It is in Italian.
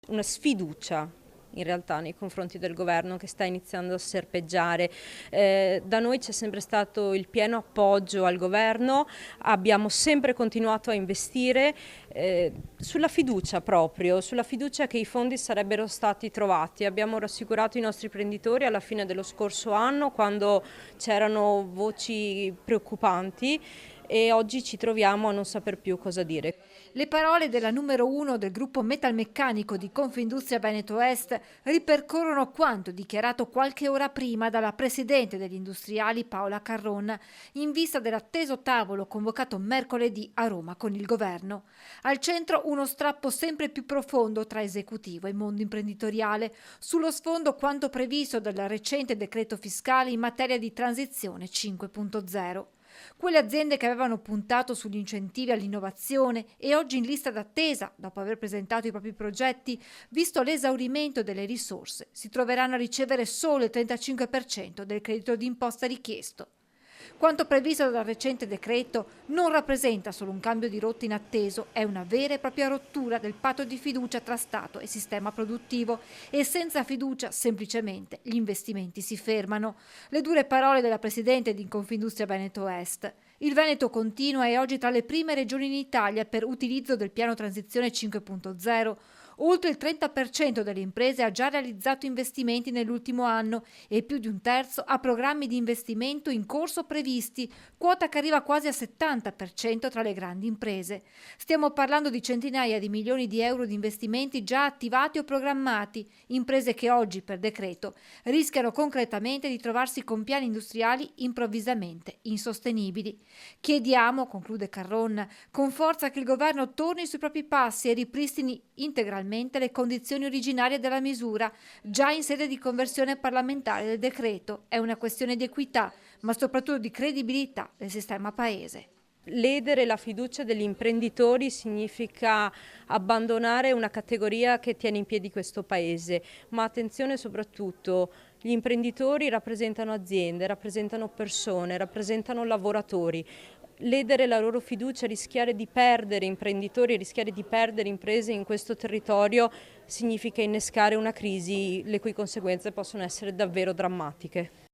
una sfiducia in realtà nei confronti del governo che sta iniziando a serpeggiare. Da noi c'è sempre stato il pieno appoggio al governo, abbiamo sempre continuato a investire sulla fiducia proprio, sulla fiducia che i fondi sarebbero stati trovati. Abbiamo rassicurato i nostri imprenditori alla fine dello scorso anno quando c'erano voci preoccupanti e oggi ci troviamo a non saper più cosa dire. Le parole della numero 1 del gruppo metalmeccanico di Confindustria Veneto Est ripercorrono quanto dichiarato qualche ora prima dalla presidente degli industriali Paola Carron in vista dell'atteso tavolo convocato mercoledì a Roma con il governo. Al centro uno strappo sempre più profondo tra esecutivo e mondo imprenditoriale, sullo sfondo quanto previsto dal recente decreto fiscale in materia di transizione 5.0. Quelle aziende che avevano puntato sugli incentivi all'innovazione e oggi in lista d'attesa, dopo aver presentato i propri progetti, visto l'esaurimento delle risorse, si troveranno a ricevere solo il 35% del credito d'imposta richiesto. Quanto previsto dal recente decreto non rappresenta solo un cambio di rotta inatteso, è una vera e propria rottura del patto di fiducia tra Stato e sistema produttivo e senza fiducia semplicemente gli investimenti si fermano. Le dure parole della Presidente di Confindustria Veneto Est. Il Veneto continua e oggi tra le prime regioni in Italia per utilizzo del piano Transizione 5.0. Oltre il 30% delle imprese ha già realizzato investimenti nell'ultimo anno e più di un terzo ha programmi di investimento in corso previsti, quota che arriva quasi al 70% tra le grandi imprese. Stiamo parlando di centinaia di milioni di euro di investimenti già attivati o programmati, imprese che oggi, per decreto, rischiano concretamente di trovarsi con piani industriali improvvisamente insostenibili. Chiediamo, conclude Carron, con forza che il governo torni sui propri passi e ripristini integralmente le condizioni originarie della misura, già in sede di conversione parlamentare del decreto. È una questione di equità, ma soprattutto di credibilità del sistema paese. Ledere la fiducia degli imprenditori significa abbandonare una categoria che tiene in piedi questo paese, ma attenzione soprattutto, gli imprenditori rappresentano aziende, rappresentano persone, rappresentano lavoratori. Ledere la loro fiducia, rischiare di perdere imprenditori, rischiare di perdere imprese in questo territorio significa innescare una crisi le cui conseguenze possono essere davvero drammatiche.